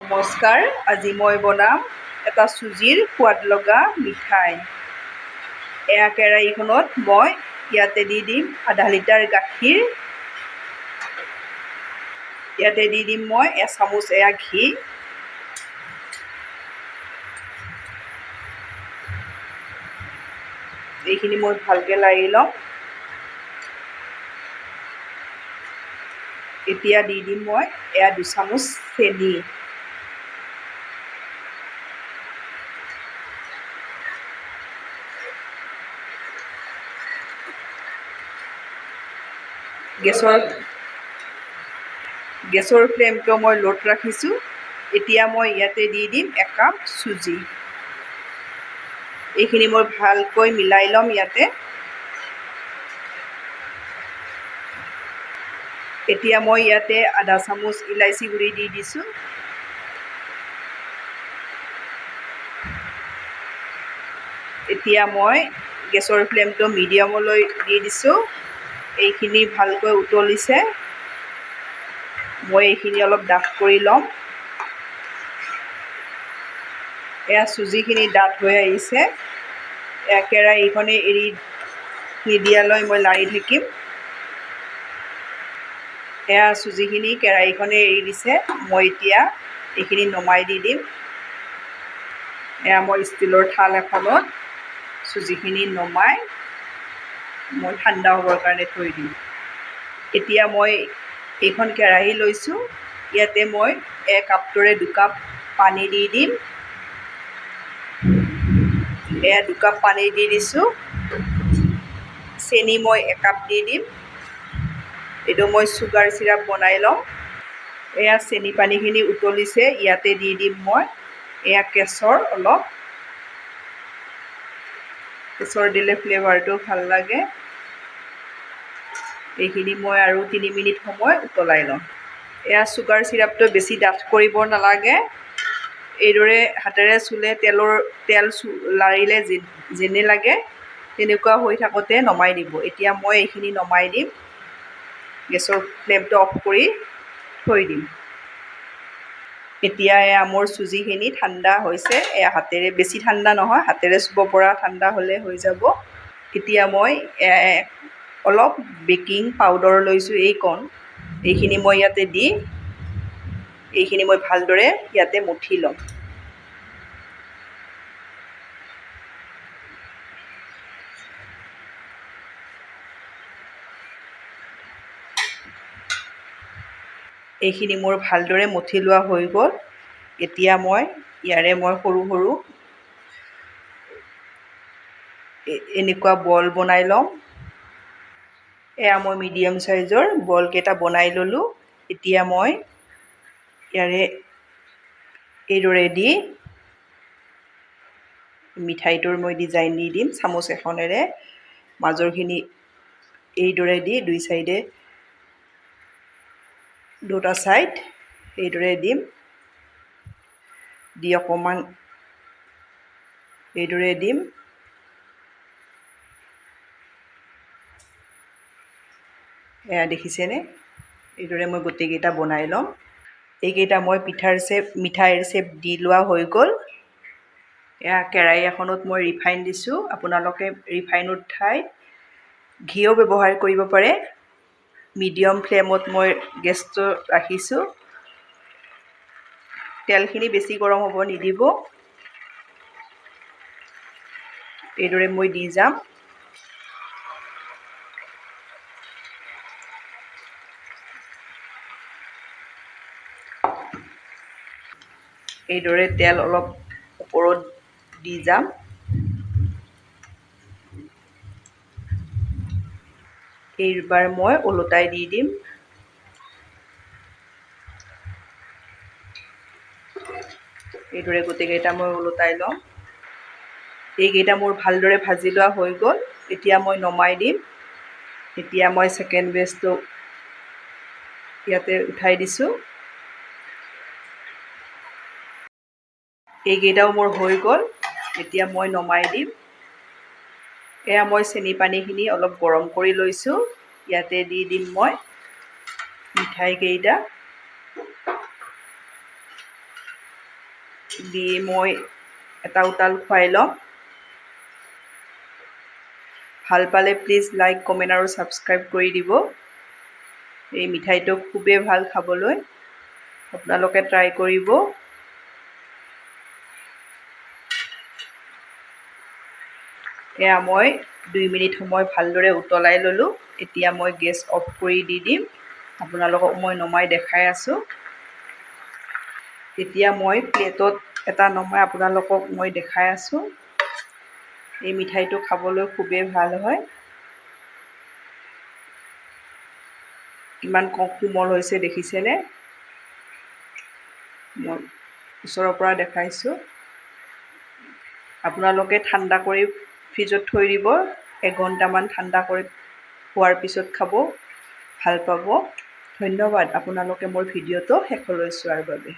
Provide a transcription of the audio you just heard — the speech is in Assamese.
নমস্কাৰ, আজি মই বনাম এটা চুজিৰ সোৱাদ লগা মিঠাই। এয়া কেৰাহীখনত মই ইয়াতে দি দিম আধা লিটাৰ গাখীৰ। ইয়াতে দি দিম মই এচামুচ এয়া ঘি। এইখিনি মই ভালকৈ লাৰি ল'ম। এতিয়া দি দিম মই এয়া 2 চামুচ চেনি। গেছৰ ফ্লেমটো মই ল'ত ৰাখিছোঁ। এতিয়া মই ইয়াতে দি দিম 1 কাপ চুজি। এইখিনি মই ভালকৈ মিলাই ল'ম ইয়াতে। এতিয়া মই ইয়াতে আধা চামুচ ইলাচি গুড়ি দি দিছোঁ। এতিয়া মই গেছৰ ফ্লেমটো মিডিয়ামলৈ দি দিছোঁ। এইখিনি ভালকৈ উতলিছে। মই এইখিনি অলপ ডাঠ কৰি ল'ম। এয়া চুজিখিনি ডাঠ হৈ আহিছে। এয়া কেৰাহীখনে এৰি নিদিয়ালৈ মই লাৰি থাকিম। এয়া চুজিখিনি কেৰাহীখনে এৰি দিছে। মই এতিয়া এইখিনি নমাই দি দিম। এয়া মই ষ্টীলৰ থাল এখনত চুজিখিনি নমাই মই ঠাণ্ডা হ'বৰ কাৰণে থৈ দিম। এতিয়া মই এইখন কেৰাহী লৈছোঁ। ইয়াতে মই 1 কাপটোৰে 2 কাপ পানী দি দিম। এয়া 2 কাপ পানী দি দিছোঁ। চেনি মই 1 কাপ দি দিম। এইটো মই চুগাৰ চিৰাপ বনাই ল'ম। এয়া চেনি পানীখিনি উতলিছে। ইয়াতে দি দিম মই এয়া কেশৰ অলপ। কেশৰ দিলে ফ্লেভাৰটো ভাল লাগে। এইখিনি মই আৰু 3 মিনিট সময় উতলাই ল'ম। এয়া চুগাৰ চিৰাপটো বেছি ডাঠ কৰিব নালাগে। এইদৰে হাতেৰে চুলে তেল লাৰিলে যেনে লাগে তেনেকুৱা হৈ থাকোঁতে নমাই দিব। এতিয়া মই এইখিনি নমাই দিম। গেছৰ ফ্লেমটো অফ কৰি থৈ দিম। এতিয়া এয়া মোৰ চুজিখিনি ঠাণ্ডা হৈছে। এয়া হাতেৰে, বেছি ঠাণ্ডা নহয়, হাতেৰে চুব পৰা ঠাণ্ডা হ'লে হৈ যাব। এতিয়া মই অলপ বেকিং পাউডাৰ লৈছোঁ, এইখিনি মই ইয়াতে দি এইখিনি মই ভালদৰে ইয়াতে মঠি ল'ম। এইখিনি মোৰ ভালদৰে মঠি লোৱা হৈ গ'ল। এতিয়া মই ইয়াৰে সৰু সৰু এনেকুৱা বল বনাই ল'ম। এয়া মই মিডিয়াম চাইজৰ বলকেইটা বনাই ল'লোঁ। এতিয়া মই ইয়াৰে এইদৰে দি মিঠাইটোৰ মই ডিজাইন দি দিম চামুচ এখনেৰে। মাজৰখিনি এইদৰে দি 2 চাইডে 2টা ছাইড এইদৰে দিম। দি অকণমান এইদৰে দিম। এয়া দেখিছেনে? এইদৰে মই গোটেইকেইটা বনাই ল'ম। এইকেইটা মই মিঠাইৰ শ্বেপ দি লোৱা হৈ গ'ল। এয়া কেৰাহী এখনত মই ৰিফাইন দিছোঁ। আপোনালোকে ৰিফাইনৰ ঠাইত ঘিও ব্যৱহাৰ কৰিব পাৰে। মিডিয়াম ফ্লেমত মই গেছটো ৰাখিছোঁ। তেলখিনি বেছি গৰম হ'ব নিদিব। এইদৰে মই দি যাম। এইদৰে তেল অলপ ওপৰত দি যাম। এইবাৰ মই ওলোটাই দি দিম। এইদৰে গোটেইকেইটা মই ওলোটাই ল'ম। এইকেইটা মোৰ ভালদৰে ভাজি লোৱা হৈ গ'ল। এতিয়া মই নমাই দিম। এতিয়া মই ছেকেণ্ড বেচটো ইয়াতে উঠাই দিছোঁ। এইকেইটাও মোৰ হৈ গ'ল। এতিয়া মই নমাই দিম। এয়া মই চেনি পানীখিনি অলপ গৰম কৰি লৈছোঁ। ইয়াতে দি দিম মই মিঠাইকেইটা। দি মই এটা উতাল খুৱাই ল'ম। ভাল পালে প্লিজ লাইক, কমেণ্ট আৰু ছাবস্ক্ৰাইব কৰি দিব। এই মিঠাইটো খুবেই ভাল খাবলৈ, আপোনালোকে ট্ৰাই কৰিব। এয়া মই 2 মিনিট সময় ভালদৰে উতলাই ল'লোঁ। এতিয়া মই গেছ অফ কৰি দি দিম। আপোনালোকক মই নমাই দেখাই আছোঁ। এতিয়া মই প্লেটত এটা নমাই আপোনালোকক মই দেখাই আছোঁ। এই মিঠাইটো খাবলৈ খুবেই ভাল হয়। কিমান কোমল হৈছে দেখিছেনে? মই ওচৰৰ পৰা দেখাইছোঁ। আপোনালোকে ঠাণ্ডা কৰি ফ্ৰিজত থৈ দিব। 1 ঘণ্টামান ঠাণ্ডা কৰি হোৱাৰ পিছত খাব, ভাল পাব। ধন্যবাদ আপোনালোকে মোৰ ভিডিঅ'টো শেষলৈ চোৱাৰ বাবে।